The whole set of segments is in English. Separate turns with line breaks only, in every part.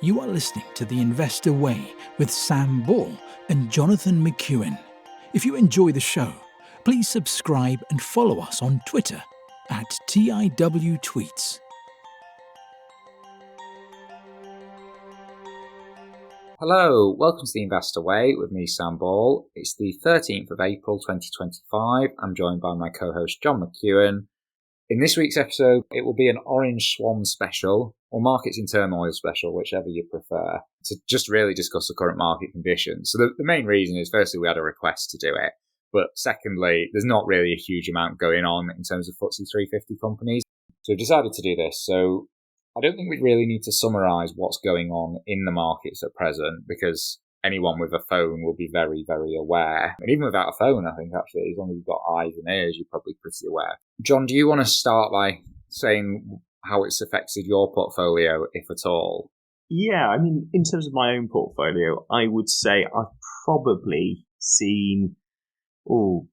You are listening to The Investor Way with Sam Ball and Jonathan McEwen. If you enjoy the show, please subscribe and follow us on Twitter at TIWTweets.
Hello, welcome to The Investor Way with me, Sam Ball. It's the 13th of April 2025. I'm joined by my co-host John McEwen. In this week's episode, it will be an Orange Swan special, or Markets in Turmoil special, whichever you prefer, to just really discuss the current market conditions. So the main reason is, firstly, we had a request to do it, but secondly, there's not really a huge amount going on in terms of FTSE 350 companies. So we've decided to do this. So I don't think we really need to summarise what's going on in the markets at present, because anyone with a phone will be very, very aware. And even without a phone, I think, actually, as long as you've got eyes and ears, you're probably pretty aware. John, do you want to start by saying how it's affected your portfolio, if at all?
Yeah, I mean, in terms of my own portfolio, I would say I've probably seen, I don't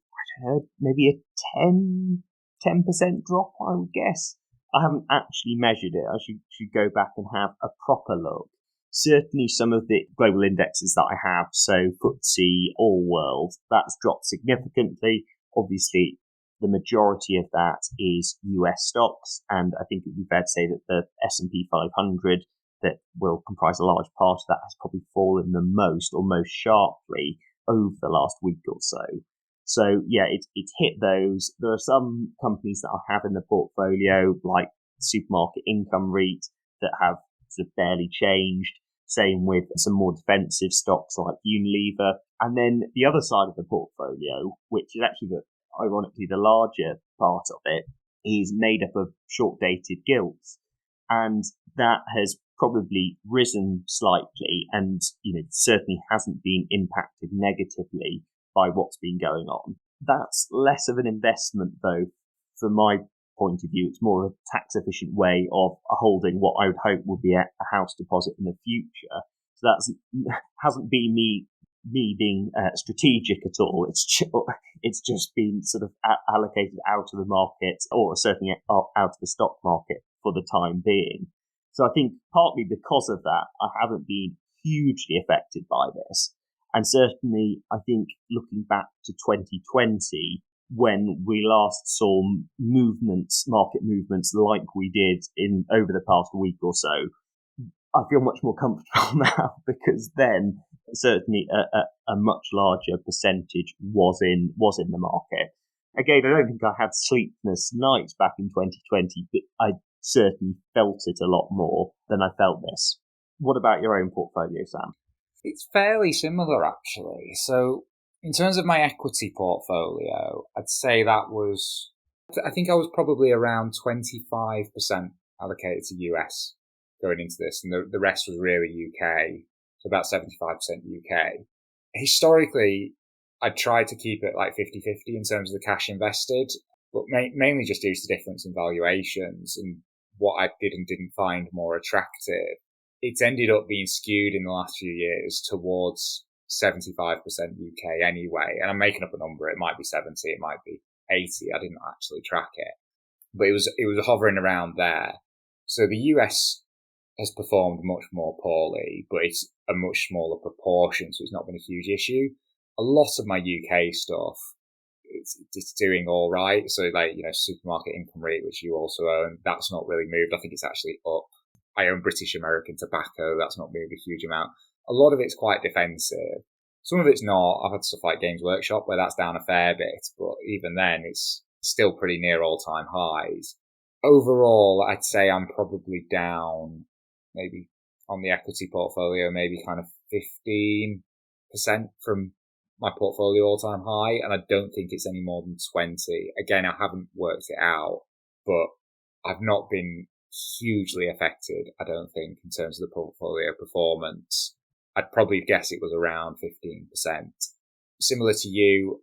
know, maybe a 10% drop, I would guess. I haven't actually measured it. I should go back and have a proper look. Certainly some of the global indexes that I have, so FTSE, All World, that's dropped significantly. Obviously, the majority of that is US stocks, and I think it would be fair to say that the S&P 500, that will comprise a large part of that, has probably fallen the most or most sharply over the last week or so. So yeah, it's hit those. There are some companies that I have in the portfolio, like Supermarket Income REIT, that have sort of barely changed. Same with some more defensive stocks like Unilever. And then the other side of the portfolio, which is actually ironically the larger part of it, is made up of short-dated gilts. And that has probably risen slightly and, certainly hasn't been impacted negatively by what's been going on. That's less of an investment, though, from my point of view. It's more of a tax-efficient way of holding what I would hope would be a house deposit in the future. So that hasn't been me being strategic at all. It's just been sort of allocated out of the market, or certainly out of the stock market for the time being. So I think partly because of that, I haven't been hugely affected by this. And certainly, I think looking back to 2020, when we last saw market movements like we did over the past week or so, I feel much more comfortable now, because then certainly a much larger percentage was in the market. Again, I don't think I had sleepless nights back in 2020, but I certainly felt it a lot more than I felt this. What about your own portfolio, Sam?
It's fairly similar, actually. So in terms of my equity portfolio, I'd say I think I was probably around 25% allocated to US going into this, and the rest was really UK, so about 75% UK. Historically, I tried to keep it like 50-50 in terms of the cash invested, but mainly just due to the difference in valuations and what I did and didn't find more attractive. It's ended up being skewed in the last few years towards 75% UK anyway. And I'm making up a number. It might be 70, it might be 80. I didn't actually track it, but it was hovering around there. So the US has performed much more poorly, but it's a much smaller proportion, so it's not been a huge issue. A lot of my UK stuff, it's doing all right. So Supermarket Income REIT, which you also own, that's not really moved. I think it's actually up. I own British American Tobacco. That's not moved a huge amount. A lot of it's quite defensive. Some of it's not. I've had stuff like Games Workshop where that's down a fair bit, but even then it's still pretty near all-time highs. Overall, I'd say I'm probably down maybe on the equity portfolio, maybe kind of 15% from my portfolio all-time high, and I don't think it's any more than 20. Again, I haven't worked it out, but I've not been hugely affected, I don't think, in terms of the portfolio performance. I'd probably guess it was around 15%. Similar to you,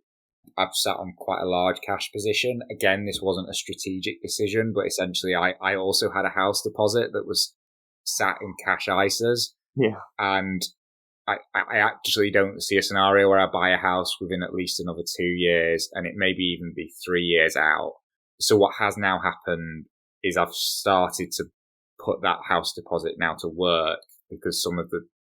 I've sat on quite a large cash position. Again, this wasn't a strategic decision, but essentially I also had a house deposit that was sat in cash ISAs.
Yeah.
And I actually don't see a scenario where I buy a house within at least another 2 years, and it maybe even be 3 years out. So what has now happened is I've started to put that house deposit now to work because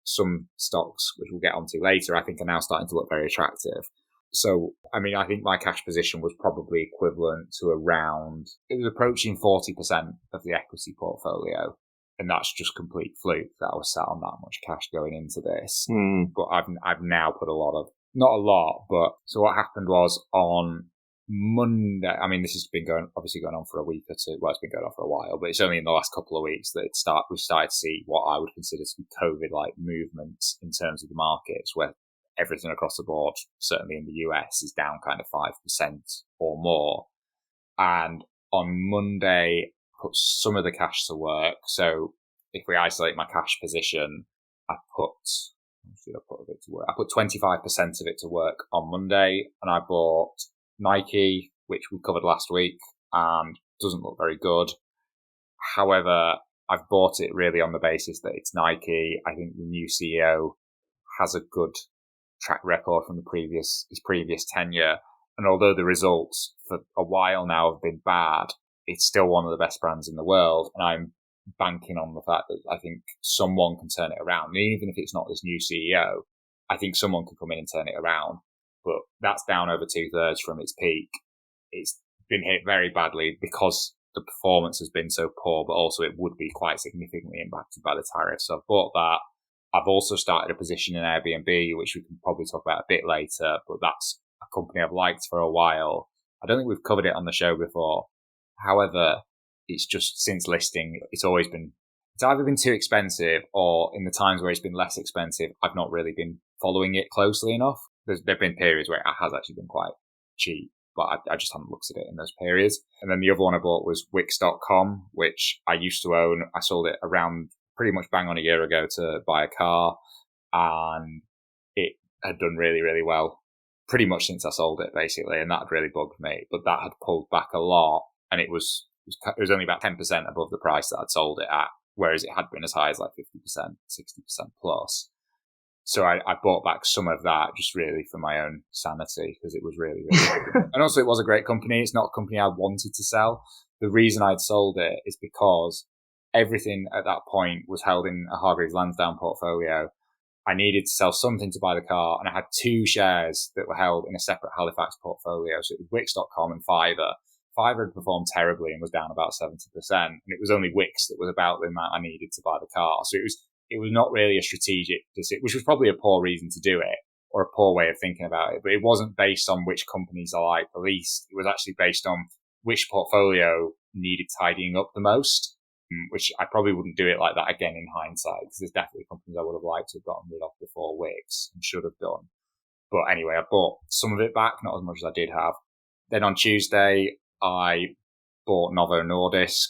some stocks, which we'll get onto later, I think are now starting to look very attractive. So, I mean, I think my cash position was probably equivalent to around, it was approaching 40% of the equity portfolio. And that's just complete fluke that I was sat on that much cash going into this. But I've now put not a lot, but so what happened was on Monday, I mean, this has been obviously going on for a week or two. Well, it's been going on for a while, but it's only in the last couple of weeks that we started to see what I would consider to be COVID-like movements in terms of the markets, where everything across the board, certainly in the US, is down kind of 5% or more. And on Monday, I put some of the cash to work. So if we isolate my cash position, I put 25% of it to work on Monday, and I bought Nike, which we covered last week, and doesn't look very good. However, I've bought it really on the basis that it's Nike. I think the new CEO has a good track record from his previous tenure, and although the results for a while now have been bad, it's still one of the best brands in the world, and I'm banking on the fact that I think someone can turn it around. And even if it's not this new CEO, I think someone can come in and turn it around. But that's down over 2/3 from its peak. It's been hit very badly because the performance has been so poor, but also it would be quite significantly impacted by the tariffs. So I've bought that. I've also started a position in Airbnb, which we can probably talk about a bit later, but that's a company I've liked for a while. I don't think we've covered it on the show before. However, it's just since listing, it's either been too expensive, or in the times where it's been less expensive, I've not really been following it closely enough. There've been periods where it has actually been quite cheap, but I just haven't looked at it in those periods. And then the other one I bought was Wix.com, which I used to own. I sold it around pretty much bang on a year ago to buy a car, and it had done really, really well pretty much since I sold it, basically, and that had really bugged me. But that had pulled back a lot, and it was only about 10% above the price that I'd sold it at, whereas it had been as high as like 50%, 60% plus. So I bought back some of that just really for my own sanity, because it was really, really good. And also it was a great company. It's not a company I wanted to sell. The reason I'd sold it is because everything at that point was held in a Hargreaves Lansdown portfolio. I needed to sell something to buy the car, and I had 2 shares that were held in a separate Halifax portfolio. So it was Wix.com and Fiverr. Fiverr had performed terribly and was down about 70%, and it was only Wix that was about the amount I needed to buy the car. So it was not really a strategic decision, which was probably a poor reason to do it, or a poor way of thinking about it. But it wasn't based on which companies I liked the least. It was actually based on which portfolio needed tidying up the most, which I probably wouldn't do it like that again in hindsight, because there's definitely companies I would have liked to have gotten rid of before Wix and should have done. But anyway, I bought some of it back, not as much as I did have. Then on Tuesday, I bought Novo-Nordisk,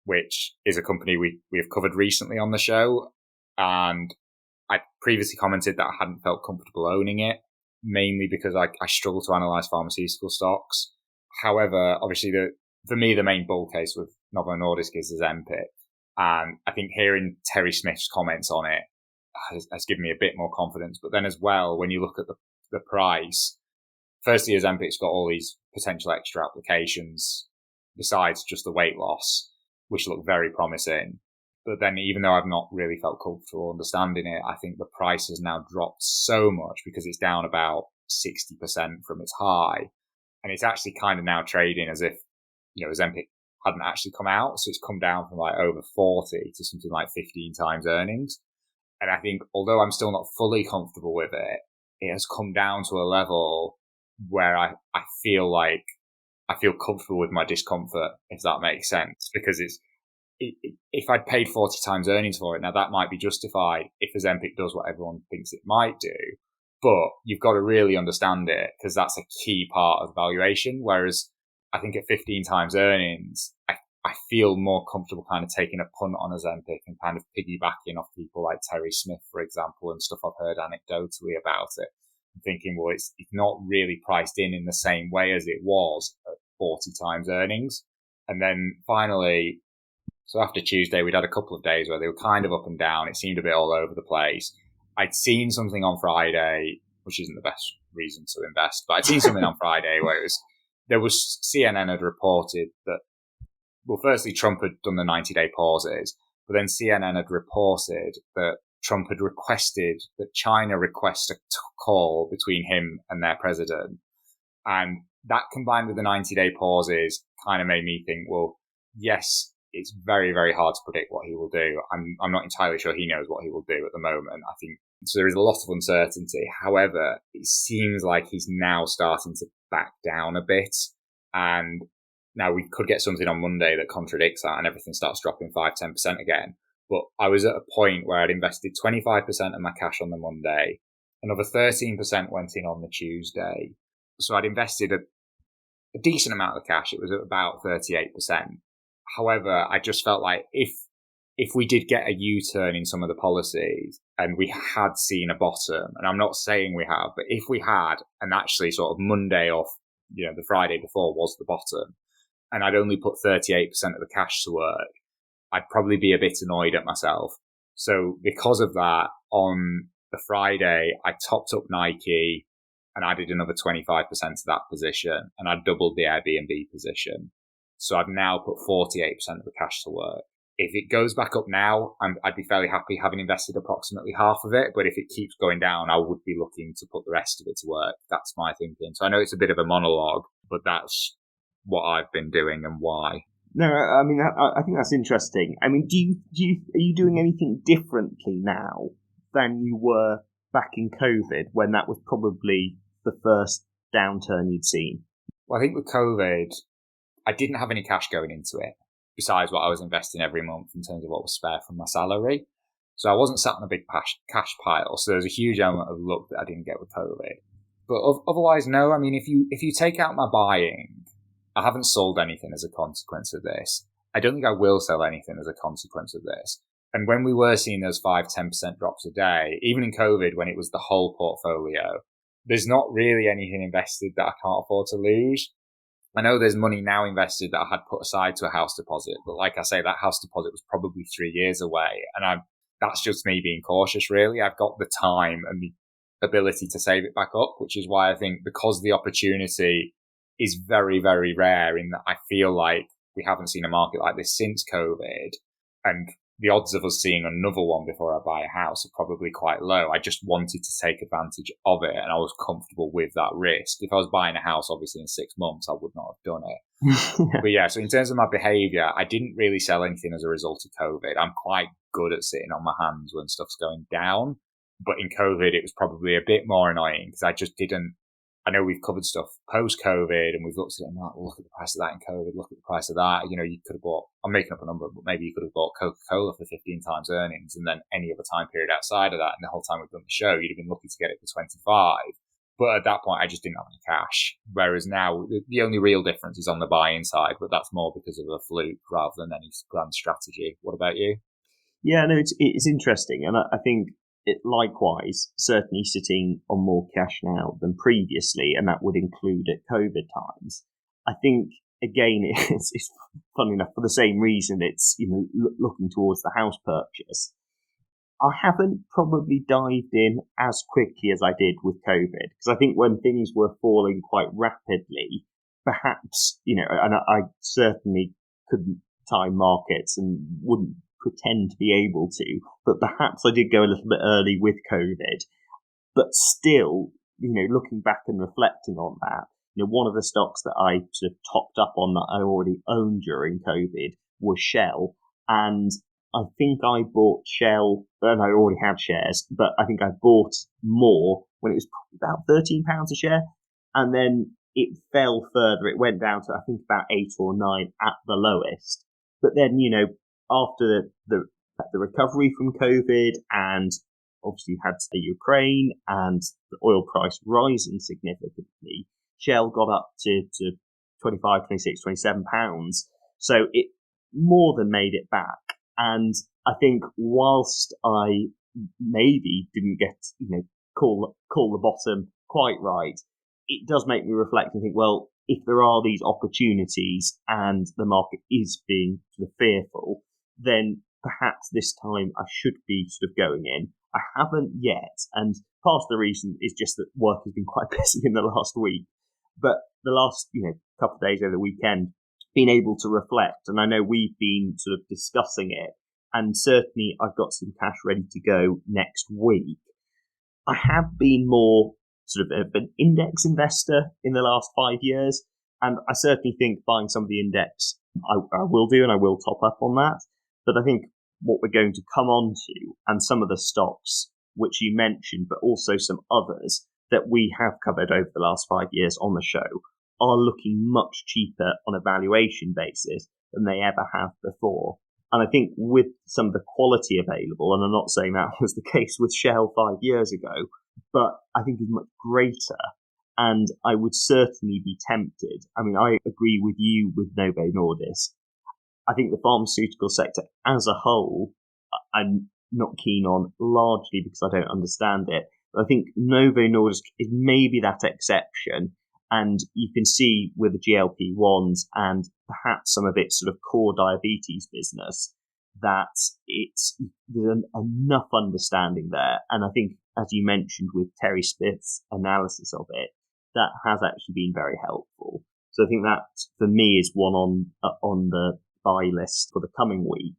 which is a company we have covered recently on the show. And I previously commented that I hadn't felt comfortable owning it, mainly because I struggle to analyze pharmaceutical stocks. However, obviously, for me, the main bull case with Novo-Nordisk is Ozempic. And I think hearing Terry Smith's comments on it has given me a bit more confidence. But then as well, when you look at the price, firstly, Ozempic's got all these potential extra applications besides just the weight loss, which look very promising. But then even though I've not really felt comfortable understanding it, I think the price has now dropped so much because it's down about 60% from its high. And it's actually kind of now trading as if, Ozempic hadn't actually come out. So it's come down from like over 40 to something like 15 times earnings. And I think although I'm still not fully comfortable with it, it has come down to a level where I feel comfortable with my discomfort, if that makes sense, because if I'd paid 40 times earnings for it, now that might be justified if Ozempic does what everyone thinks it might do, but you've got to really understand it, because that's a key part of the valuation. Whereas I think at 15 times earnings, I feel more comfortable kind of taking a punt on Ozempic and kind of piggybacking off people like Terry Smith, for example, and stuff I've heard anecdotally about it. I'm thinking, well, it's not really priced in the same way as it was at 40 times earnings. And then finally, so after Tuesday, we'd had a couple of days where they were kind of up and down. It seemed a bit all over the place. I'd seen something on Friday, which isn't the best reason to invest, but I'd seen something on Friday where CNN had reported that, well, firstly, Trump had done the 90-day pauses, But then CNN had reported that Trump had requested that China request a call between him and their president. And that combined with the 90-day pauses kind of made me think, well, yes, it's very, very hard to predict what he will do. I'm not entirely sure he knows what he will do at the moment. I think so. There is a lot of uncertainty. However, it seems like he's now starting to back down a bit. And now we could get something on Monday that contradicts that and everything starts dropping 5-10% again. But I was at a point where I'd invested 25% of my cash on the Monday. Another 13% went in on the Tuesday. So I'd invested a decent amount of cash. It was at about 38%. However, I just felt like if we did get a U-turn in some of the policies and we had seen a bottom, and I'm not saying we have, but if we had, and actually sort of Monday off, the Friday before was the bottom, and I'd only put 38% of the cash to work, I'd probably be a bit annoyed at myself. So because of that, on the Friday, I topped up Nike and added another 25% to that position, and I doubled the Airbnb position. So I've now put 48% of the cash to work. If it goes back up now, I'd be fairly happy having invested approximately half of it. But if it keeps going down, I would be looking to put the rest of it to work. That's my thinking. So I know it's a bit of a monologue, but that's what I've been doing and why.
No, I mean, I think that's interesting. I mean, are you doing anything differently now than you were back in COVID when that was probably the first downturn you'd seen?
Well, I think with COVID, I didn't have any cash going into it, besides what I was investing every month in terms of what was spare from my salary. So I wasn't sat on a big cash pile. So there was a huge element of luck that I didn't get with COVID. But otherwise, no. I mean, if you take out my buying, I haven't sold anything as a consequence of this. I don't think I will sell anything as a consequence of this. And when we were seeing those 5-10% drops a day, even in COVID, when it was the whole portfolio, there's not really anything invested that I can't afford to lose. I know there's money now invested that I had put aside to a house deposit, but like I say, that house deposit was probably 3 years away. And that's just me being cautious, really. I've got the time and the ability to save it back up, which is why I think because the opportunity is very, very rare in that I feel like we haven't seen a market like this since COVID, and the odds of us seeing another one before I buy a house are probably quite low. I just wanted to take advantage of it, and I was comfortable with that risk. If I was buying a house, obviously in 6 months, I would not have done it. But yeah, so in terms of my behavior, I didn't really sell anything as a result of COVID. I'm quite good at sitting on my hands when stuff's going down. But in COVID, it was probably a bit more annoying because I just didn't. I know we've covered stuff post-COVID and we've looked at it and like, look at the price of that in COVID, look at the price of that. You could have bought, I'm making up a number, but maybe you could have bought Coca-Cola for 15 times earnings and then any other time period outside of that. And the whole time we've done the show, you'd have been lucky to get it for 25. But at that point, I just didn't have any cash. Whereas now, the only real difference is on the buying side, but that's more because of a fluke rather than any grand strategy. What about you?
Yeah, no, it's interesting. And I think it likewise, certainly sitting on more cash now than previously, and that would include at COVID times. I think, again, it's funny enough, for the same reason, it's, looking towards the house purchase. I haven't probably dived in as quickly as I did with COVID, because I think when things were falling quite rapidly, perhaps, and I certainly couldn't time markets and wouldn't pretend to be able to, but perhaps I did go a little bit early with COVID. But still, looking back and reflecting on that, one of the stocks that I sort of topped up on that I already owned during COVID was Shell. And I think I bought Shell, and I already had shares, but I think I bought more when it was probably about £13 a share. And then it fell further. It went down to, I think, about 8 or 9 at the lowest. But then, after the recovery from COVID, and obviously you had Ukraine and the oil price rising significantly, Shell got up to 25, 26, 27 pounds. So it more than made it back. And I think whilst I maybe didn't get, call the bottom quite right, it does make me reflect and think, well, if there are these opportunities and the market is being sort of fearful, then perhaps this time I should be sort of going in. I haven't yet, and part of the reason is just that work has been quite busy in the last week. But the last, couple of days over the weekend, been able to reflect, and I know we've been sort of discussing it, and certainly I've got some cash ready to go next week. I have been more sort of an index investor in the last 5 years, and I certainly think buying some of the index I will do, and I will top up on that. But I think what we're going to come on to, and some of the stocks which you mentioned, but also some others that we have covered over the last 5 years on the show, are looking much cheaper on a valuation basis than they ever have before. And I think with some of the quality available, and I'm not saying that was the case with Shell 5 years ago, but I think is much greater. And I would certainly be tempted. I mean, I agree with you with Novo-Nordisk. I think the pharmaceutical sector as a whole, I'm not keen on, largely because I don't understand it. But I think Novo-Nordisk is maybe that exception. And you can see with the GLP-1s and perhaps some of its sort of core diabetes business that there's enough understanding there. And I think, as you mentioned with Terry Smith's analysis of it, that has actually been very helpful. So I think that, for me, is one on the buy list for the coming week.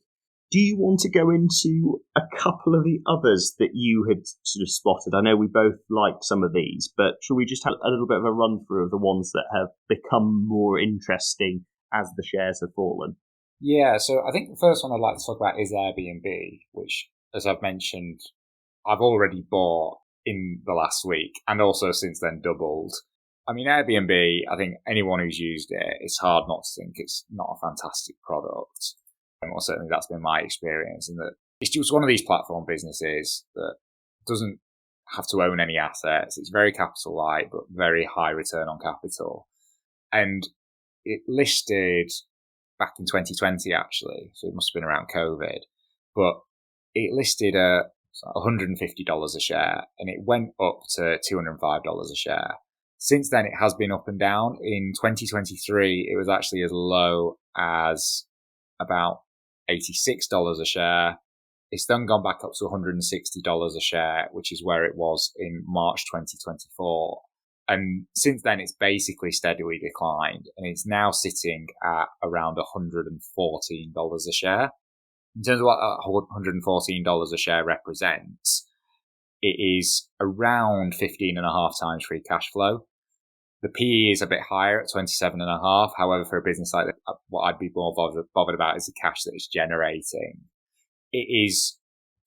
Do you want to go into a couple of the others that you had sort of spotted? I know we both liked some of these, but shall we just have a little bit of a run through of the ones that have become more interesting as the shares have fallen?
Yeah, so I think the first one I'd like to talk about is Airbnb, which, as I've mentioned, I've already bought in the last week and also since then doubled. I mean, Airbnb, I think anyone who's used it, it's hard not to think it's not a fantastic product. And well, certainly that's been my experience, in that it's just one of these platform businesses that doesn't have to own any assets. It's very capital light, but very high return on capital. And it listed back in 2020, actually, so it must have been around COVID, but it listed at $150 a share, and it went up to $205 a share. Since then, it has been up and down. In 2023, it was actually as low as about $86 a share. It's then gone back up to $160 a share, which is where it was in March 2024. And since then, it's basically steadily declined, and it's now sitting at around $114 a share. In terms of what $114 a share represents, it is around 15.5 times free cash flow. The PE is a bit higher at 27.5. However, for a business like that, what I'd be more bothered about is the cash that it's generating. It is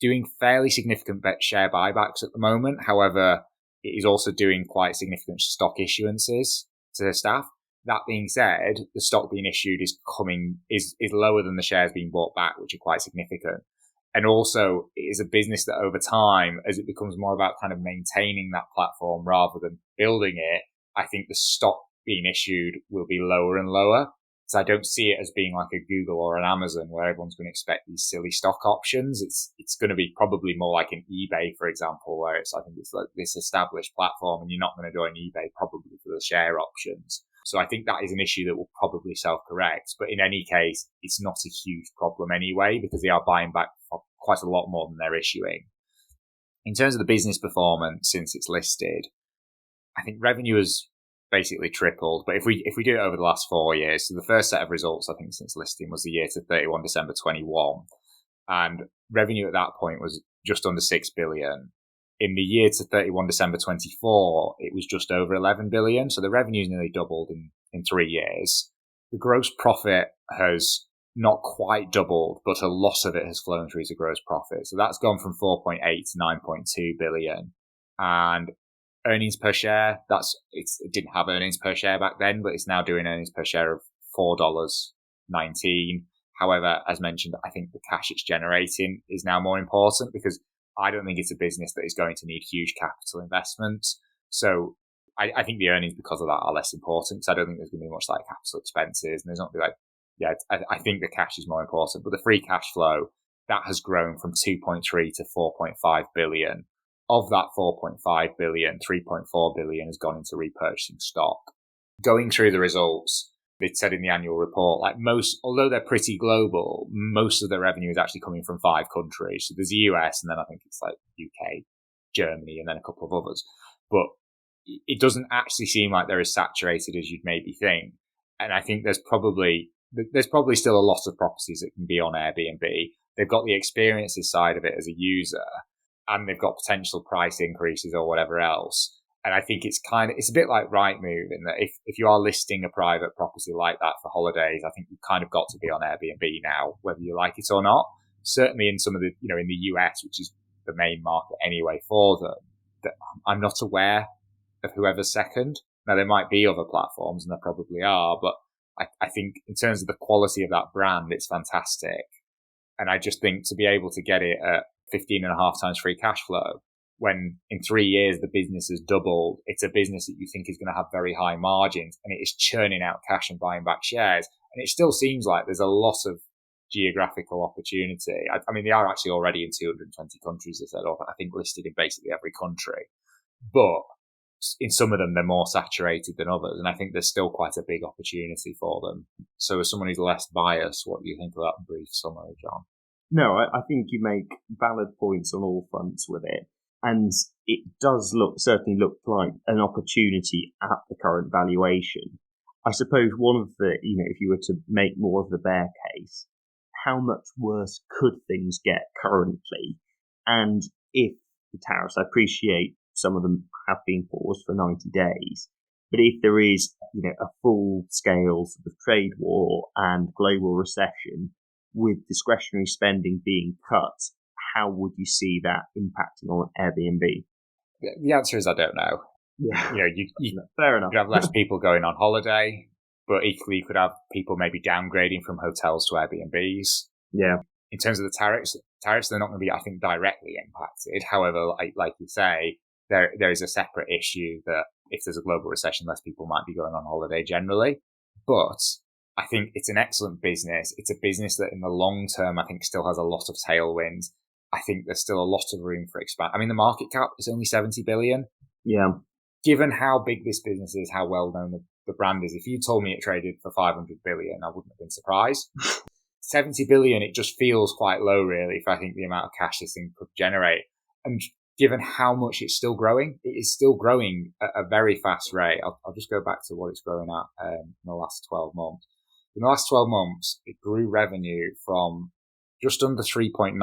doing fairly significant share buybacks at the moment. However, it is also doing quite significant stock issuances to the staff. That being said, the stock being issued is lower than the shares being bought back, which are quite significant. And also, it is a business that over time, as it becomes more about kind of maintaining that platform rather than building it, I think the stock being issued will be lower and lower. So I don't see it as being like a Google or an Amazon where everyone's going to expect these silly stock options. It's going to be probably more like an eBay, for example, where I think it's like this established platform and you're not going to join eBay probably for the share options. So I think that is an issue that will probably self-correct. But in any case, it's not a huge problem anyway, because they are buying back quite a lot more than they're issuing. In terms of the business performance since it's listed, I think revenue has basically tripled. But if we do it over the last 4 years, so the first set of results, I think, since listing was the year to 31 December 21. And revenue at that point was just under 6 billion. In the year to 31 December 24, it was just over 11 billion. So the revenue's nearly doubled in 3 years. The gross profit has not quite doubled, but a lot of it has flown through to gross profit. So that's gone from 4.8 to 9.2 billion. And earnings per share, it didn't have earnings per share back then, but it's now doing earnings per share of $4.19. However, as mentioned, I think the cash it's generating is now more important, because I don't think it's a business that is going to need huge capital investments. So I think the earnings because of that are less important, because I don't think there's going to be much like capital expenses, and there's not going to be like, yeah, I think the cash is more important. But the free cash flow, that has grown from 2.3 to 4.5 billion. Of that 4.5 billion, 3.4 billion has gone into repurchasing stock. Going through the results, they said in the annual report, like although they're pretty global, most of their revenue is actually coming from 5 countries. So there's the US, and then I think it's like UK, Germany, and then a couple of others. But it doesn't actually seem like they're as saturated as you'd maybe think. And I think there's probably still a lot of properties that can be on Airbnb. they've got the experiences side of it as a user, and they've got potential price increases or whatever else. And I think it's a bit like Rightmove in that if you are listing a private property like that for holidays, I think you've kind of got to be on Airbnb now, whether you like it or not. Certainly in some of the, in the US, which is the main market anyway for them, that I'm not aware of whoever's second. Now, there might be other platforms, and there probably are, but I think in terms of the quality of that brand, it's fantastic. And I just think to be able to get it at 15.5 times free cash flow, when in 3 years the business has doubled, it's a business that you think is going to have very high margins, and it is churning out cash and buying back shares. And it still seems like there's a lot of geographical opportunity. I mean, they are actually already in 220 countries, they said, or I think listed in basically every country. But in some of them, they're more saturated than others. And I think there's still quite a big opportunity for them. So as someone who's less biased, what do you think of that brief summary, John?
No, I think you make valid points on all fronts with it. And it does certainly look like an opportunity at the current valuation. I suppose one of the, if you were to make more of the bear case, how much worse could things get currently? And if the tariffs, I appreciate some of them have been paused for 90 days, but if there is, a full-scale sort of trade war and global recession with discretionary spending being cut, how would you see that impacting on Airbnb?
The answer is I don't know.
Yeah,
fair enough. You could have less people going on holiday, but equally you could have people maybe downgrading from hotels to Airbnbs.
Yeah.
In terms of the tariffs, they're not going to be, I think, directly impacted. However, like you say, there is a separate issue that if there's a global recession, less people might be going on holiday generally. But I think it's an excellent business. It's a business that in the long term, I think still has a lot of tailwinds. I think there's still a lot of room for expansion. I mean, the market cap is only 70 billion.
Yeah.
Given how big this business is, how well known the brand is, if you told me it traded for 500 billion, I wouldn't have been surprised. 70 billion, it just feels quite low, really, for I think the amount of cash this thing could generate. And given how much it's still growing, it is still growing at a very fast rate. I'll just go back to what it's growing at in the last 12 months. In the last 12 months, it grew revenue from just under 3.9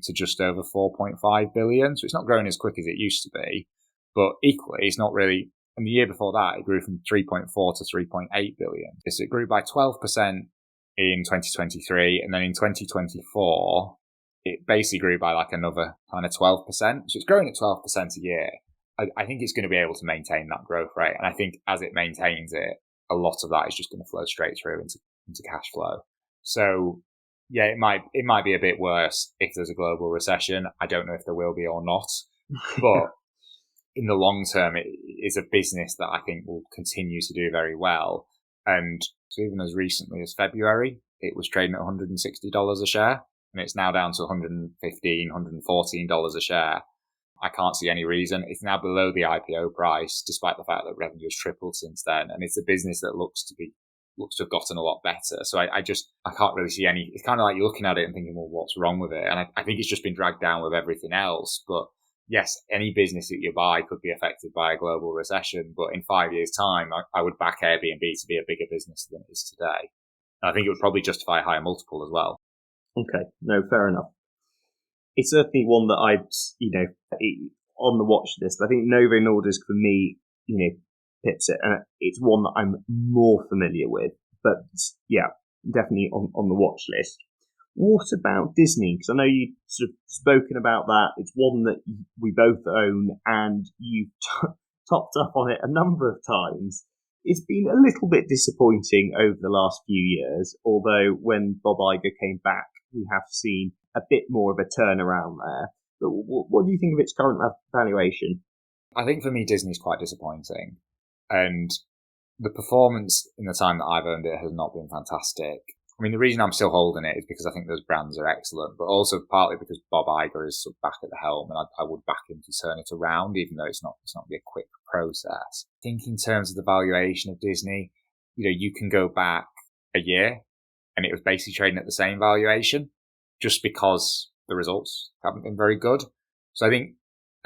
to just over 4.5 billion. So it's not growing as quick as it used to be, but equally, it's not really. And the year before that, it grew from 3.4 to 3.8 billion. So it grew by 12% in 2023. And then in 2024, it basically grew by like another kind of 12%. So it's growing at 12% a year. I think it's going to be able to maintain that growth rate. And I think as it maintains it, a lot of that is just going to flow straight through into cash flow. So yeah, it might be a bit worse if there's a global recession. I don't know if there will be or not, but in the long term, it is a business that I think will continue to do very well. And so even as recently as February, it was trading at $160 a share, and it's now down to $115, $114 a share. I can't see any reason. It's now below the IPO price, despite the fact that revenue has tripled since then. And it's a business that looks to have gotten a lot better. So I can't really see any. It's kind of like you're looking at it and thinking, well, what's wrong with it? And I think it's just been dragged down with everything else. But yes, any business that you buy could be affected by a global recession. But in 5 years' time, I would back Airbnb to be a bigger business than it is today. And I think it would probably justify a higher multiple as well.
Okay, no, fair enough. It's certainly one that I'd, on the watch list. I think Novo-Nordisk for me, pips it, and it's one that I'm more familiar with. But yeah, definitely on the watch list. What about Disney? Because I know you've sort of spoken about that. It's one that we both own, and you've topped up on it a number of times. It's been a little bit disappointing over the last few years, although when Bob Iger came back, we have seen a bit more of a turnaround there. But what do you think of its current valuation?
I think for me, Disney's quite disappointing. And the performance in the time that I've owned it has not been fantastic. I mean, the reason I'm still holding it is because I think those brands are excellent, but also partly because Bob Iger is sort of back at the helm, and I would back him to turn it around, even though it's not going to be a quick process. I think in terms of the valuation of Disney, you can go back a year and it was basically trading at the same valuation just because the results haven't been very good. So I think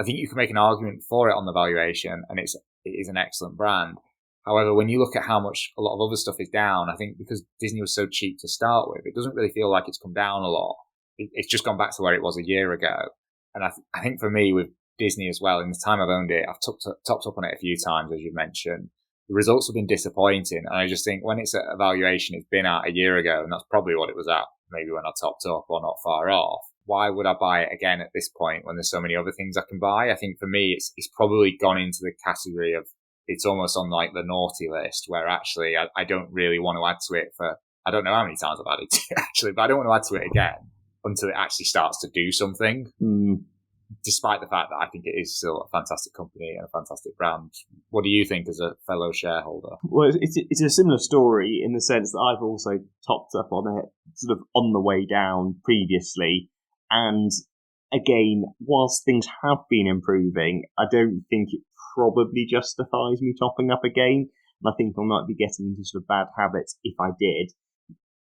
you can make an argument for it on the valuation, and it is an excellent brand. However, when you look at how much a lot of other stuff is down, I think because Disney was so cheap to start with, it doesn't really feel like it's come down a lot. it's just gone back to where it was a year ago. And I think for me with Disney as well, in the time I've owned it, I've topped up on it a few times, as you've mentioned. The results have been disappointing. And I just think when it's at a valuation it's been at a year ago, and that's probably what it was at, maybe when I topped up or not far off, why would I buy it again at this point when there's so many other things I can buy? I think for me, it's probably gone into the category of, it's almost on like the naughty list, where actually I don't really want to add to it for, I don't know how many times I've added to it actually, but I don't want to add to it again until it actually starts to do something. Despite the fact that I think it is still a fantastic company and a fantastic brand. What do you think as a fellow shareholder?
Well, it's a similar story in the sense that I've also topped up on it sort of on the way down previously. And again, whilst things have been improving, I don't think it probably justifies me topping up again. And I think I might be getting into sort of bad habits if I did.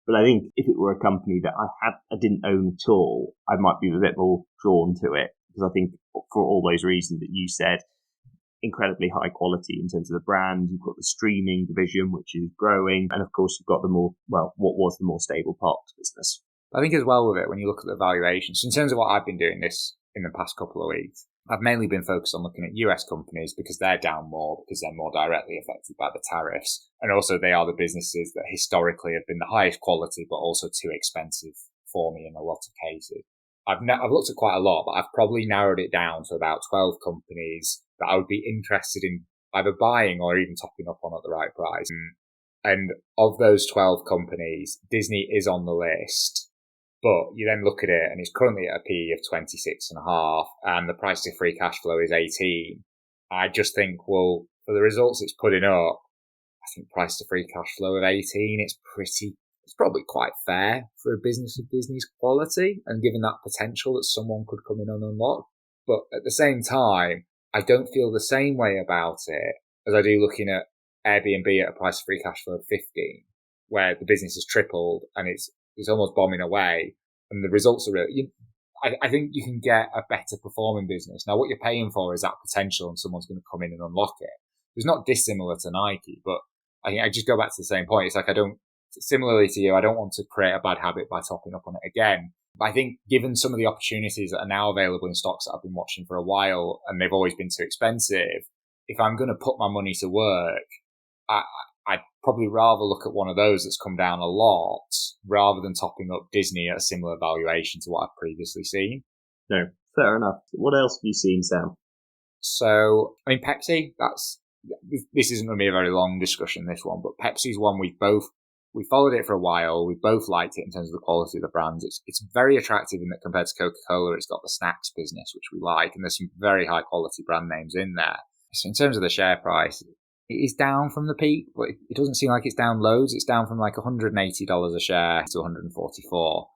But I think if it were a company that I didn't own at all, I might be a bit more drawn to it. Because I think for all those reasons that you said, incredibly high quality in terms of the brand. You've got the streaming division, which is growing. And of course, you've got what was the more stable parks business.
I think as well with it, when you look at the valuations, in terms of what I've been doing this in the past couple of weeks, I've mainly been focused on looking at US companies because they're down more, because they're more directly affected by the tariffs. And also they are the businesses that historically have been the highest quality, but also too expensive for me in a lot of cases. I've looked at quite a lot, but I've probably narrowed it down to about 12 companies that I would be interested in either buying or even topping up on at the right price. And of those 12 companies, Disney is on the list. But you then look at it and it's currently at a PE of 26.5 and the price to free cash flow is 18. I just think, well, for the results it's putting up, I think price to free cash flow of 18, it's probably quite fair for a business of Disney's quality and given that potential that someone could come in and unlock. But at the same time, I don't feel the same way about it as I do looking at Airbnb at a price to free cash flow of 15, where the business has tripled and it's almost bombing away and the results are really, I think you can get a better performing business. Now what you're paying for is that potential and someone's going to come in and unlock it. It's not dissimilar to Nike, but I just go back to the same point. It's like similarly to you, I don't want to create a bad habit by topping up on it again. But I think given some of the opportunities that are now available in stocks that I've been watching for a while and they've always been too expensive, if I'm going to put my money to work, I'd probably rather look at one of those that's come down a lot rather than topping up Disney at a similar valuation to what I've previously seen.
No, fair enough. What else have you seen, Sam?
So, I mean, Pepsi, this isn't going to be a very long discussion, this one, but Pepsi's one we followed it for a while. We both liked it in terms of the quality of the brands. It's very attractive in that compared to Coca-Cola, it's got the snacks business, which we like, and there's some very high quality brand names in there. So in terms of the share price, it is down from the peak, but it doesn't seem like it's down loads. It's down from like $180 a share to $144.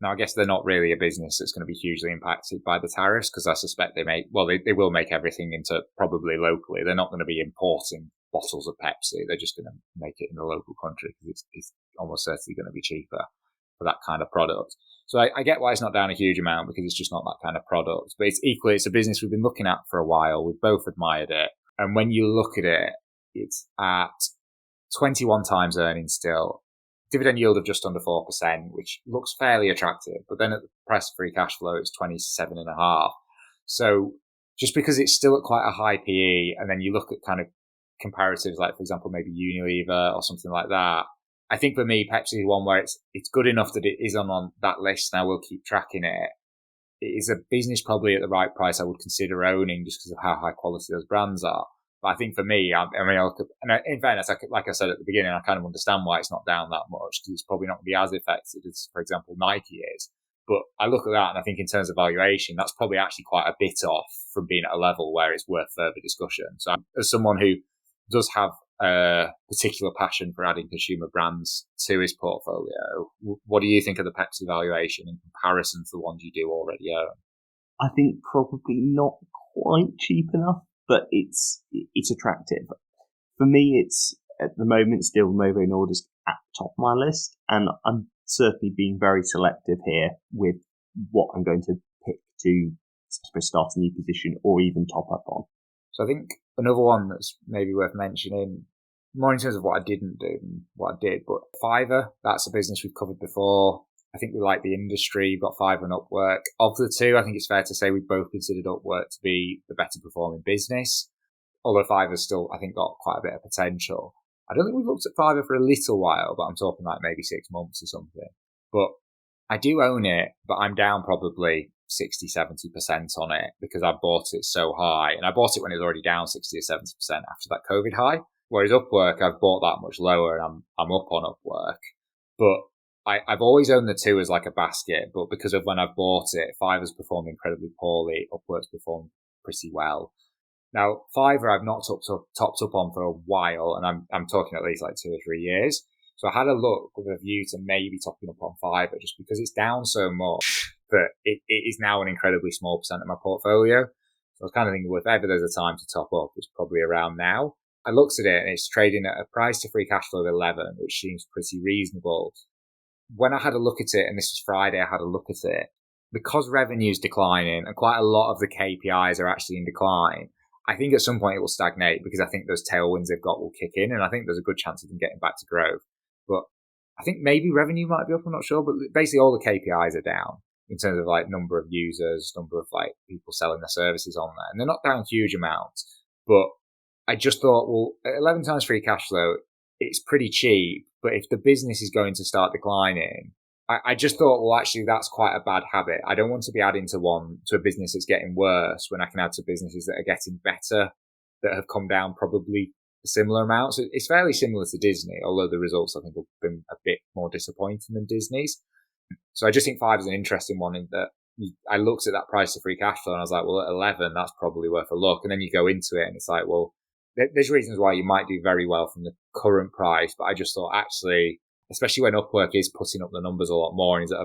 Now, I guess they're not really a business that's going to be hugely impacted by the tariffs because I suspect they will make everything into probably locally. They're not going to be importing bottles of Pepsi. They're just going to make it in the local country because it's almost certainly going to be cheaper for that kind of product. So I get why it's not down a huge amount because it's just not that kind of product. But it's a business we've been looking at for a while. We've both admired it. And when you look at it, it's at 21 times earnings still. Dividend yield of just under 4%, which looks fairly attractive. But then at the price of free cash flow, it's 27.5. So just because it's still at quite a high PE, and then you look at kind of comparatives like, for example, maybe Unilever or something like that, I think for me, Pepsi is one where it's good enough that it is on that list, and I will keep tracking it. It is a business probably at the right price I would consider owning just because of how high quality those brands are. But I think for me, I look at, and in fairness, like I said at the beginning, I kind of understand why it's not down that much because it's probably not going to be as affected as, for example, Nike is. But I look at that and I think in terms of valuation, that's probably actually quite a bit off from being at a level where it's worth further discussion. So as someone who does have a particular passion for adding consumer brands to his portfolio, what do you think of the Pepsi valuation in comparison to the ones you do already own?
I think probably not quite cheap enough, but it's attractive. For me, it's at the moment still Novo-Nordisk at the top of my list, and I'm certainly being very selective here with what I'm going to pick to, I suppose, start a new position or even top up on.
So I think another one that's maybe worth mentioning, more in terms of what I didn't do than what I did, but Fiverr, that's a business we've covered before. I think we like the industry. You've got Fiverr and Upwork. Of the two, I think it's fair to say we both considered Upwork to be the better performing business. Although Fiverr's still, I think, got quite a bit of potential. I don't think we've looked at Fiverr for a little while, but I'm talking like maybe 6 months or something. But I do own it, but I'm down probably 60-70% on it because I bought it so high. And I bought it when it was already down 60 or 70% after that COVID high. Whereas Upwork, I've bought that much lower and I'm up on Upwork. But I've always owned the two as like a basket, but because of when I've bought it, Fiverr's performed incredibly poorly. Upwork's performed pretty well. Now, Fiverr I've not topped up on for a while, and I'm talking at least like 2 or 3 years. So I had a look with a view to maybe topping up on Fiverr just because it's down so much that it is now an incredibly small percent of my portfolio. So I was kind of thinking, well, if ever there's a time to top up, it's probably around now. I looked at it and it's trading at a price to free cash flow of 11, which seems pretty reasonable. When I had a look at it, and this was Friday, I had a look at it, because revenue's declining and quite a lot of the KPIs are actually in decline, I think at some point it will stagnate because I think those tailwinds they've got will kick in, and I think there's a good chance of them getting back to growth. But I think maybe revenue might be up, I'm not sure, but basically all the KPIs are down in terms of like number of users, number of like people selling their services on there, and they're not down huge amounts. But I just thought, well, at 11 times free cash flow, it's pretty cheap, but if the business is going to start declining, I just thought, well, actually, that's quite a bad habit. I don't want to be adding to a business that's getting worse when I can add to businesses that are getting better, that have come down probably a similar amount. So it's fairly similar to Disney, although the results, I think, have been a bit more disappointing than Disney's. So I just think Fiverr's an interesting one in that I looked at that price of free cash flow and I was like, well, at 11, that's probably worth a look. And then you go into it and it's like, well, there's reasons why you might do very well from the current price, but I just thought actually, especially when Upwork is putting up the numbers a lot more and is at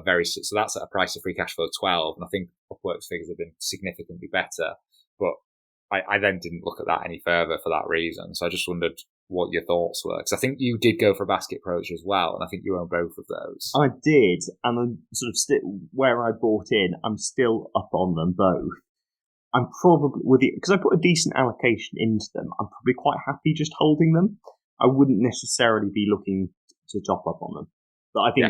so that's at a price of free cash flow of 12, and I think Upwork's figures have been significantly better. But I then didn't look at that any further for that reason. So I just wondered what your thoughts were, because I think you did go for a basket approach as well, and I think you own both of those.
I did, and I'm sort of where I bought in, I'm still up on them both. I'm probably, because I put a decent allocation into them, I'm probably quite happy just holding them. I wouldn't necessarily be looking to top up on them. But I think,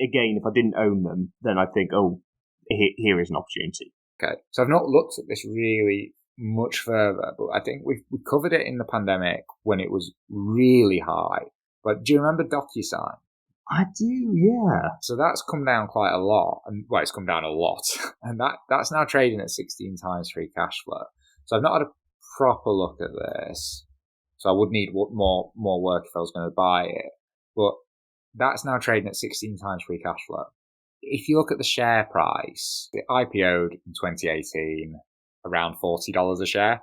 again, if I didn't own them, then I think, oh, here is an opportunity.
Okay, so I've not looked at this really much further, but I think we covered it in the pandemic when it was really high. But do you remember Docusign?
I do, yeah.
So that's come down quite a lot, and well, it's come down a lot, and that's now trading at 16 times free cash flow. So I've not had a proper look at this, so I would need more work if I was going to buy it. But that's now trading at 16 times free cash flow. If you look at the share price, it IPO'd in 2018 around $40 a share.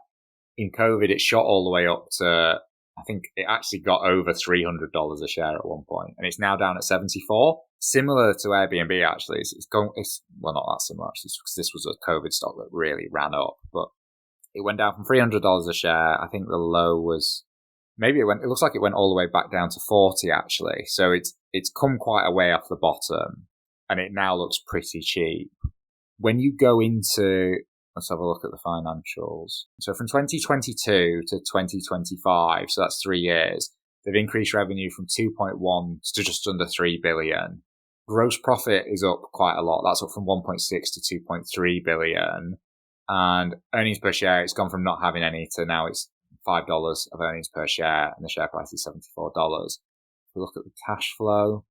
In COVID, it shot all the way up to, I think it actually got over $300 a share at one point, and it's now down at 74. Similar to Airbnb, actually. It's well, not that similar, actually, because this was a COVID stock that really ran up, but it went down from $300 a share. I think the low was, it looks like it went all the way back down to 40, actually. So it's come quite a way off the bottom, and it now looks pretty cheap. When you go into, let's have a look at the financials. So from 2022 to 2025, so that's 3 years, they've increased revenue from 2.1 to just under 3 billion. Gross profit is up quite a lot. That's up from 1.6 to 2.3 billion. And earnings per share, it's gone from not having any to now it's $5 of earnings per share, and the share price is $74. If we look at the cash flows,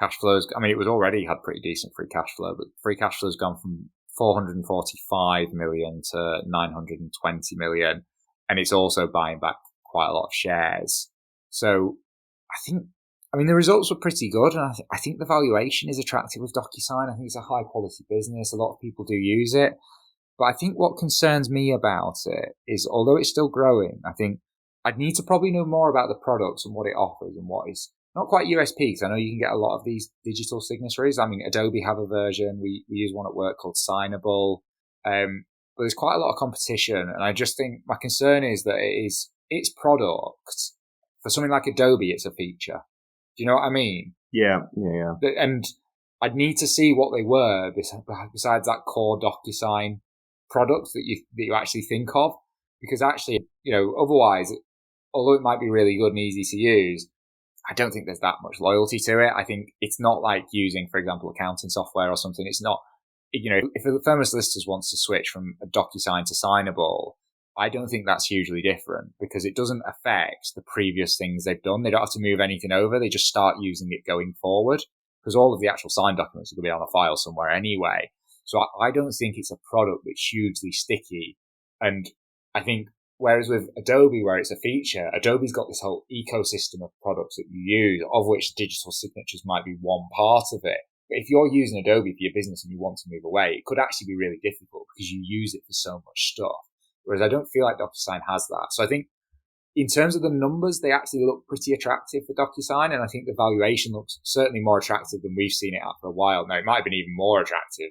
it was already had pretty decent free cash flow, but free cash flow has gone from 445 million to 920 million, and it's also buying back quite a lot of shares. So the results were pretty good, and I think the valuation is attractive with Docusign. I think it's a high quality business. A lot of people do use it, but I think what concerns me about it is, although it's still growing, I think I'd need to probably know more about the products and what it offers and what is not quite USP, because I know you can get a lot of these digital signatories. I mean, Adobe have a version. We use one at work called Signable. But there's quite a lot of competition. And I just think my concern is that its product, for something like Adobe, it's a feature. Do you know what I mean?
Yeah.
And I'd need to see what they were besides that core DocuSign product that you actually think of. Because actually, otherwise, although it might be really good and easy to use, I don't think there's that much loyalty to it. I think it's not like using, for example, accounting software or something. It's not, if a firm of solicitors wants to switch from a Docusign to Signable, I don't think that's hugely different because it doesn't affect the previous things they've done. They don't have to move anything over. They just start using it going forward because all of the actual signed documents are going to be on a file somewhere anyway. So I don't think it's a product that's hugely sticky. And I think whereas with Adobe, where it's a feature, Adobe's got this whole ecosystem of products that you use, of which digital signatures might be one part of it. But if you're using Adobe for your business and you want to move away, it could actually be really difficult because you use it for so much stuff. Whereas I don't feel like DocuSign has that. So I think in terms of the numbers, they actually look pretty attractive for DocuSign. And I think the valuation looks certainly more attractive than we've seen it at for a while. Now, it might have been even more attractive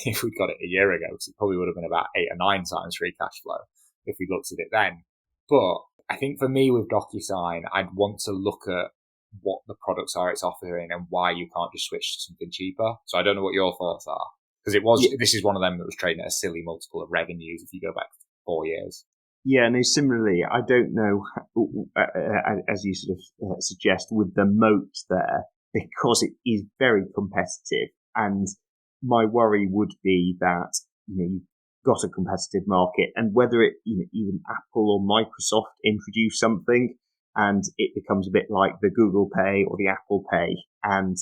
if we'd got it a year ago, because it probably would have been about 8 or 9 times free cash flow if we'd looked at it then. But I think for me with DocuSign, I'd want to look at what the products are it's offering and why you can't just switch to something cheaper. So I don't know what your thoughts are. Because this is one of them that was trading at a silly multiple of revenues if you go back 4 years.
Yeah, no, similarly, I don't know, as you sort of suggest, with the moat there, because it is very competitive. And my worry would be that, you've got a competitive market, and whether it, even Apple or Microsoft introduce something and it becomes a bit like the Google Pay or the Apple Pay, and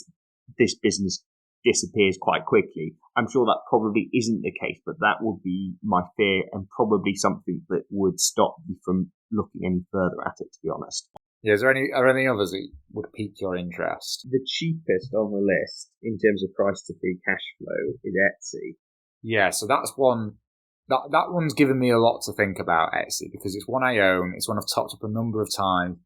this business disappears quite quickly. I'm sure that probably isn't the case, but that would be my fear and probably something that would stop you from looking any further at it, to be honest.
Yeah, are there any others that would pique your interest?
The cheapest on the list in terms of price to free cash flow is Etsy.
Yeah, so that's one. That one's given me a lot to think about, Etsy, because it's one I own. It's one I've topped up a number of times.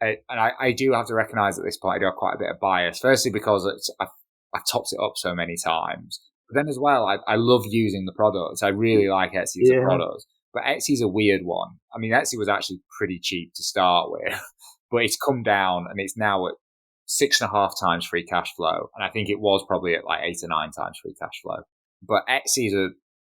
And I do have to recognise at this point I do have quite a bit of bias. Firstly, because I've topped it up so many times. But then as well, I love using the products. I really like Etsy as a product. But Etsy's a weird one. I mean, Etsy was actually pretty cheap to start with. But it's come down and it's now at 6.5 times free cash flow. And I think it was probably at like 8 or 9 times free cash flow. But Etsy's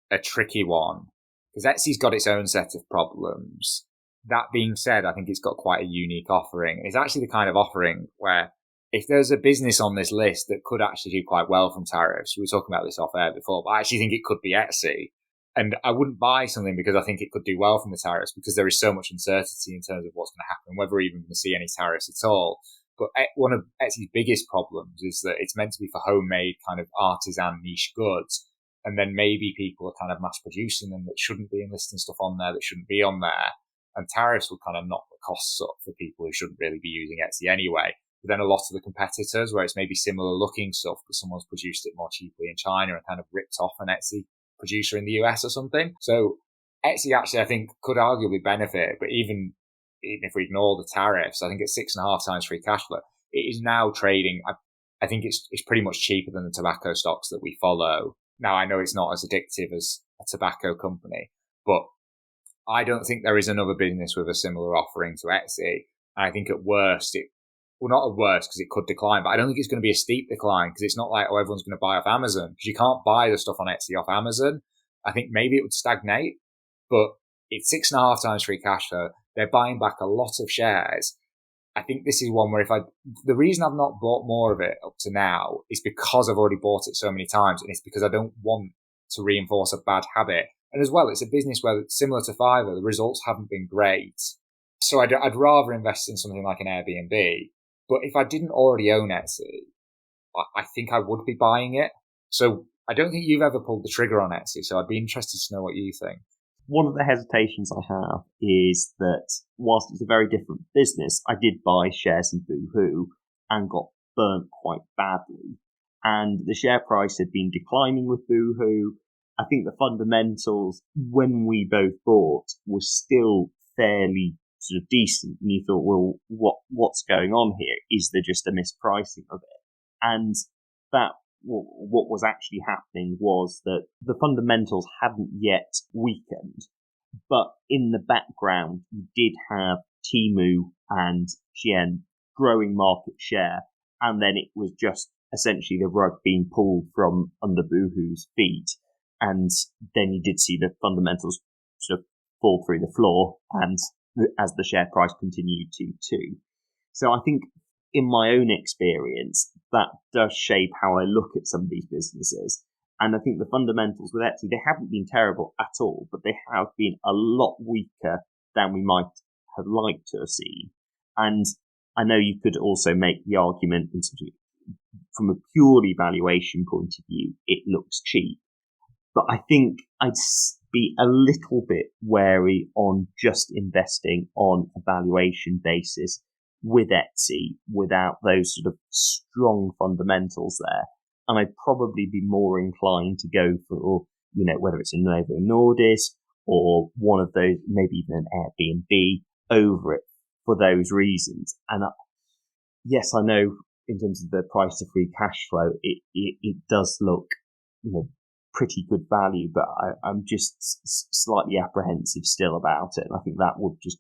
a tricky one because Etsy's got its own set of problems. That being said, I think it's got quite a unique offering. It's actually the kind of offering where if there's a business on this list that could actually do quite well from tariffs, we were talking about this off air before, but I actually think it could be Etsy. And I wouldn't buy something because I think it could do well from the tariffs because there is so much uncertainty in terms of what's going to happen, whether we're even going to see any tariffs at all. But one of Etsy's biggest problems is that it's meant to be for homemade kind of artisan niche goods. And then maybe people are kind of mass producing them that shouldn't be and listing stuff on there that shouldn't be on there. And tariffs would kind of knock the costs up for people who shouldn't really be using Etsy anyway. But then a lot of the competitors, where it's maybe similar looking stuff, but someone's produced it more cheaply in China and kind of ripped off an Etsy producer in the US or something. So Etsy actually, I think, could arguably benefit. But even if we ignore the tariffs, I think at 6.5 times free cash flow, it is now trading. I think it's pretty much cheaper than the tobacco stocks that we follow. Now, I know it's not as addictive as a tobacco company, but I don't think there is another business with a similar offering to Etsy. And I think at worst, not at worst because it could decline, but I don't think it's going to be a steep decline because it's not like, everyone's going to buy off Amazon because you can't buy the stuff on Etsy off Amazon. I think maybe it would stagnate, but it's 6.5 times free cash flow. They're buying back a lot of shares. I think this is one where the reason I've not bought more of it up to now is because I've already bought it so many times, and it's because I don't want to reinforce a bad habit. And as well, it's a business where, similar to Fiverr, the results haven't been great. So I'd rather invest in something like an Airbnb. But if I didn't already own Etsy, I think I would be buying it. So I don't think you've ever pulled the trigger on Etsy, so I'd be interested to know what you think.
One of the hesitations I have is that whilst it's a very different business, I did buy shares in Boohoo and got burnt quite badly. And the share price had been declining with Boohoo. I think the fundamentals, when we both bought, were still fairly sort of decent. And you thought, well, what's going on here? Is there just a mispricing of it? And that what was actually happening was that the fundamentals hadn't yet weakened, but in the background, you did have Temu and Shein growing market share, and then it was just essentially the rug being pulled from under Boohoo's feet, and then you did see the fundamentals sort of fall through the floor, and as the share price continued to too. So I think in my own experience, that does shape how I look at some of these businesses. And I think the fundamentals with Etsy, they haven't been terrible at all, but they have been a lot weaker than we might have liked to have seen. And I know you could also make the argument in sort of, from a purely valuation point of view, it looks cheap. But I think I'd be a little bit wary on just investing on a valuation basis with Etsy without those sort of strong fundamentals there. And I'd probably be more inclined to go for, whether it's a Novo-Nordisk or one of those, maybe even an AirBnB over it for those reasons. And yes, I know in terms of the price to free cash flow, it does look, pretty good value, but I'm just slightly apprehensive still about it. And I think that would just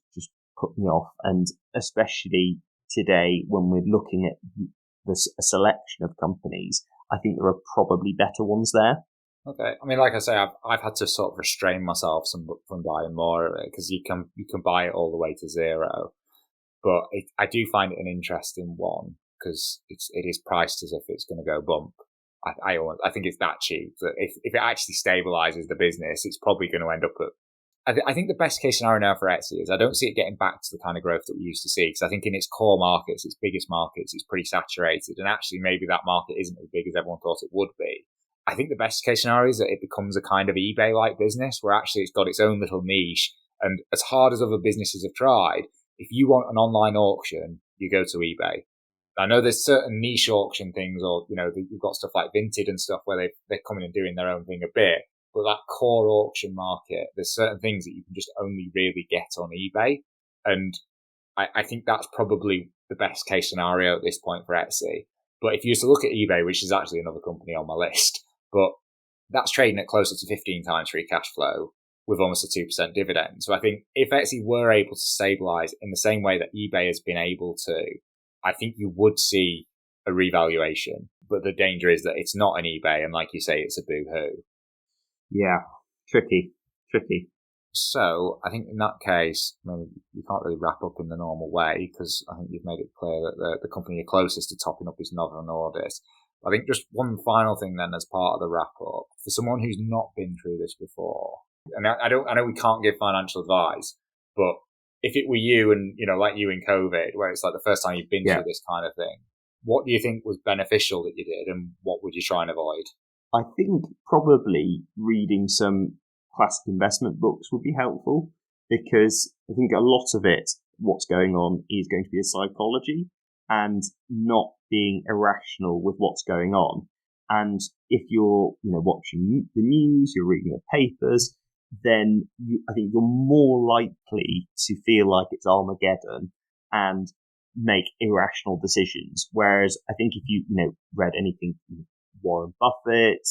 put me off. And especially today when we're looking at a selection of companies, I think there are probably better ones there.
Okay. I mean, like I say, I've had to sort of restrain myself from buying more of it because you can buy it all the way to zero. But I do find it an interesting one because it is priced as if it's going to go bump. I think it's that cheap that if it actually stabilizes the business, it's probably going to end up at. I think the best case scenario now for Etsy is I don't see it getting back to the kind of growth that we used to see because I think in its core markets, its biggest markets, it's pretty saturated. And actually, maybe that market isn't as big as everyone thought it would be. I think the best case scenario is that it becomes a kind of eBay-like business where actually it's got its own little niche. And as hard as other businesses have tried, if you want an online auction, you go to eBay. I know there's certain niche auction things, or you've got stuff like Vinted and stuff where they're coming and doing their own thing a bit. But that core auction market, there's certain things that you can just only really get on eBay, and I think that's probably the best case scenario at this point for Etsy. But if you used to look at eBay, which is actually another company on my list, but that's trading at closer to 15 times free cash flow with almost a 2% dividend. So I think if Etsy were able to stabilize in the same way that eBay has been able to, I think you would see a revaluation, but the danger is that it's not an eBay, and like you say, it's a boo-hoo.
Yeah, tricky.
So I think in that case, I mean, you can't really wrap up in the normal way because I think you've made it clear that the company you're closest to topping up is Novo-Nordisk. I think just one final thing then as part of the wrap-up, for someone who's not been through this before, and I know we can't give financial advice, but if it were you and, like you in COVID, where it's like the first time you've been through this kind of thing, what do you think was beneficial that you did and what would you try and avoid?
I think probably reading some classic investment books would be helpful because I think a lot of it, what's going on is going to be a psychology and not being irrational with what's going on. And if you're, watching the news, you're reading the papers, then I think you're more likely to feel like it's Armageddon and make irrational decisions. Whereas I think if you, read anything, Warren Buffett,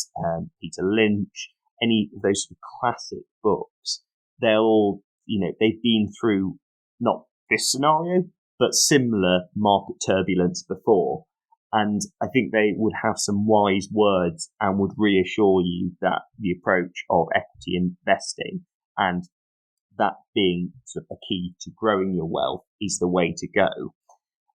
Peter Lynch, any of those sort of classic books, they're all, they've been through not this scenario, but similar market turbulence before. And I think they would have some wise words and would reassure you that the approach of equity investing and that being sort of a key to growing your wealth is the way to go.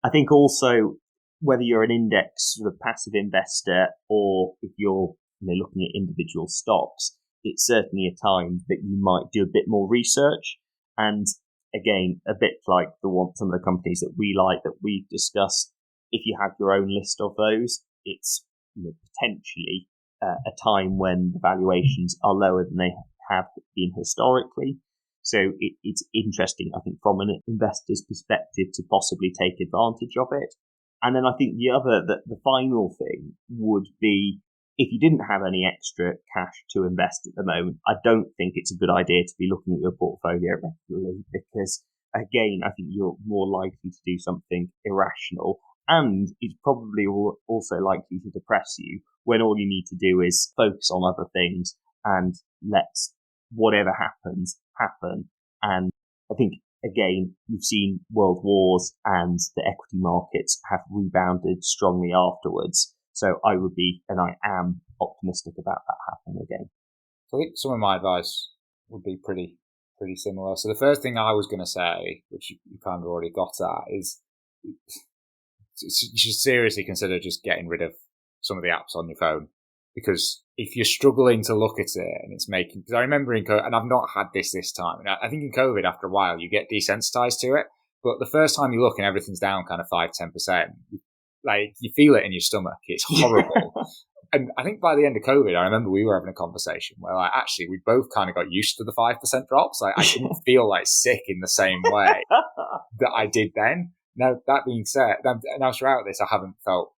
I think also whether you're an index sort of passive investor or if you're looking at individual stocks, it's certainly a time that you might do a bit more research. And again, a bit like some of the companies that we like that we've discussed, if you have your own list of those, it's potentially a time when the valuations are lower than they have been historically. So it's interesting, I think, from an investor's perspective to possibly take advantage of it. And then I think the final thing would be if you didn't have any extra cash to invest at the moment, I don't think it's a good idea to be looking at your portfolio regularly because, again, I think you're more likely to do something irrational. And it's probably also likely to depress you when all you need to do is focus on other things and let whatever happens happen. And I think, again, you've seen world wars and the equity markets have rebounded strongly afterwards. So I would be, and I am optimistic about that happening again.
So I think some of my advice would be pretty similar. So the first thing I was going to say, which you kind of already got at, is you should seriously consider just getting rid of some of the apps on your phone, because if you're struggling to look at it and it's making, because I remember in COVID, and I've not had this time, and I think in COVID after a while you get desensitized to it, but the first time you look and everything's down kind of 5-10%, like you feel it in your stomach. It's horrible. And I think by the end of COVID, I remember we were having a conversation where like actually we both kind of got used to the 5% drops. Like I didn't feel like sick in the same way that I did then. Now, that being said, now throughout this, I haven't felt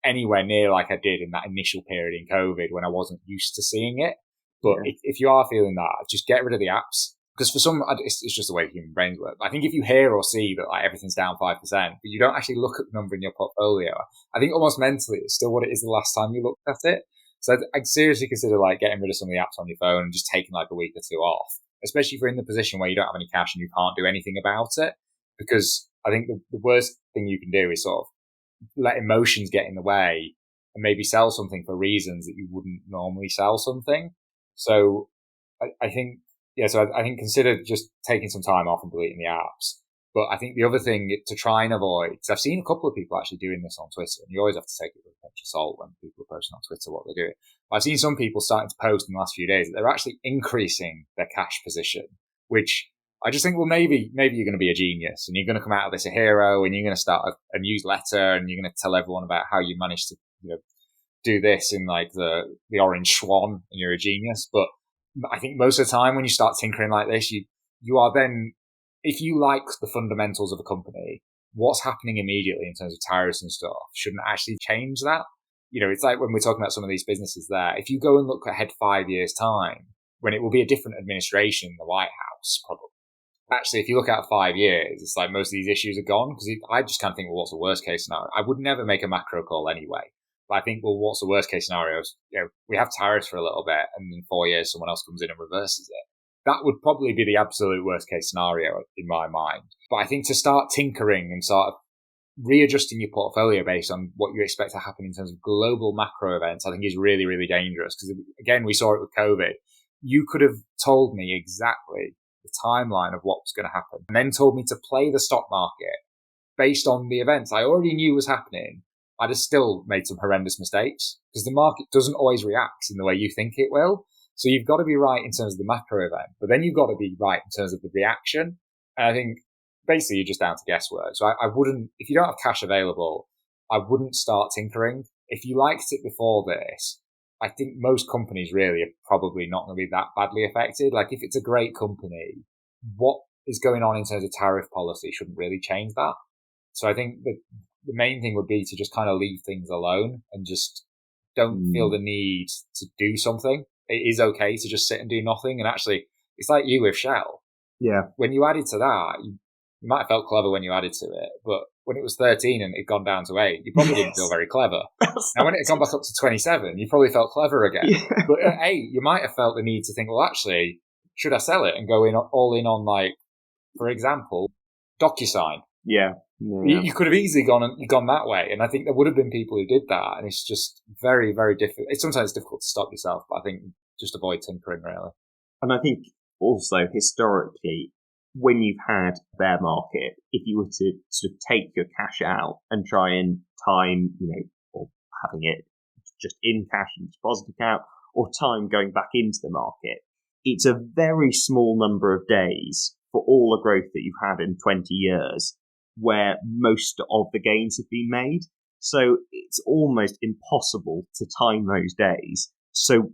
anywhere near like I did in that initial period in COVID when I wasn't used to seeing it. But if you are feeling that, just get rid of the apps. Because for some, it's just the way human brains work. I think if you hear or see that like everything's down 5%, but you don't actually look at the number in your portfolio, I think almost mentally it's still what it is the last time you looked at it. So I'd seriously consider like getting rid of some of the apps on your phone and just taking like a week or two off, especially if you're in the position where you don't have any cash and you can't do anything about it. Because I think the worst thing you can do is sort of let emotions get in the way and maybe sell something for reasons that you wouldn't normally sell something. So I think, so I think consider just taking some time off and deleting the apps. But I think the other thing to try and avoid, because I've seen a couple of people actually doing this on Twitter, and you always have to take it with a pinch of salt when people are posting on Twitter what they're doing. But I've seen some people starting to post in the last few days that they're actually increasing their cash position, which I just think, well, maybe you're going to be a genius and you're going to come out of this a hero and you're going to start a newsletter and you're going to tell everyone about how you managed to, do this in like the Orange Swan and you're a genius. But I think most of the time when you start tinkering like this, you are then, if you like the fundamentals of a company, what's happening immediately in terms of tariffs and stuff shouldn't actually change that. It's like when we're talking about some of these businesses there, if you go and look ahead 5 years time, when it will be a different administration in the White House, probably. Actually, if you look at 5 years, it's like most of these issues are gone, because I just kind of think, well, what's the worst case scenario? I would never make a macro call anyway. But I think, well, what's the worst case scenario? We have tariffs for a little bit, and in 4 years, someone else comes in and reverses it. That would probably be the absolute worst case scenario in my mind. But I think to start tinkering and sort of readjusting your portfolio based on what you expect to happen in terms of global macro events, I think is really, really dangerous. Because again, we saw it with COVID. You could have told me exactly the timeline of what was going to happen and then told me to play the stock market based on the events I already knew was happening. I'd have still made some horrendous mistakes because the market doesn't always react in the way you think it will. So you've got to be right in terms of the macro event, but then you've got to be right in terms of the reaction. And I think basically you're just down to guesswork. So I wouldn't, if you don't have cash available, I wouldn't start tinkering. If you liked it before this, I think most companies really are probably not going to be that badly affected. Like if it's a great company, what is going on in terms of tariff policy shouldn't really change that. So I think that the main thing would be to just kind of leave things alone and just don't feel the need to do something. It is okay to just sit and do nothing. And actually, it's like you with Shell.
Yeah.
When you added to that, you might have felt clever when you added to it, but when it was 13 and it had gone down to 8, you probably didn't feel very clever. Now, when it had gone back up to 27, you probably felt clever again. Yeah. But at 8, you might have felt the need to think, well, actually, should I sell it and go all in on, like, for example, Docusign?
Yeah.
You could have easily gone that way. And I think there would have been people who did that. And it's just very, very difficult. It's sometimes difficult to stop yourself, but I think just avoid tinkering, really.
And I think also historically, when you've had a bear market, if you were to sort of take your cash out and try and time, or having it just in cash and deposit account, or time going back into the market, it's a very small number of days for all the growth that you've had in 20 years where most of the gains have been made. So it's almost impossible to time those days. So,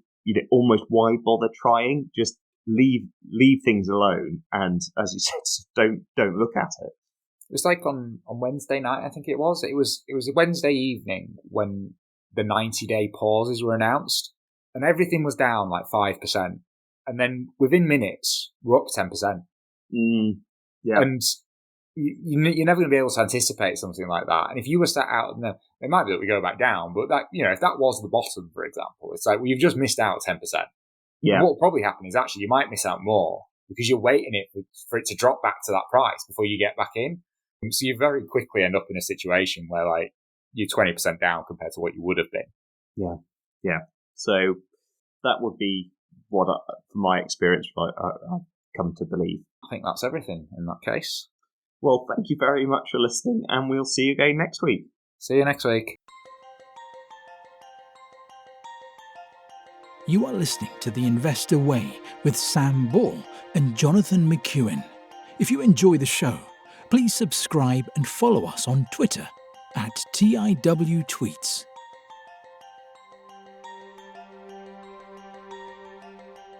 almost why bother trying? Just leave things alone, and as you said, don't look at it.
It was like on Wednesday night, I think it was a Wednesday evening when the 90-day pauses were announced, and everything was down like 5%, and then within minutes we're up 10%.
Yeah,
and you're never going to be able to anticipate something like that. And if you were sat out, it might be that we go back down, but that if that was the bottom, for example, it's like, well, you've just missed out 10%.
Yeah.
What will probably happen is actually you might miss out more because you're waiting for it to drop back to that price before you get back in. So you very quickly end up in a situation where like you're 20% down compared to what you would have been.
Yeah. So that would be what, from my experience, I've come to believe.
I think that's everything in that case.
Well, thank you very much for listening, and we'll see you again next week.
See you next week.
You are listening to The Investor Way with Sam Ball and Jonathan McEwen. If you enjoy the show, please subscribe and follow us on Twitter @TIWTweets.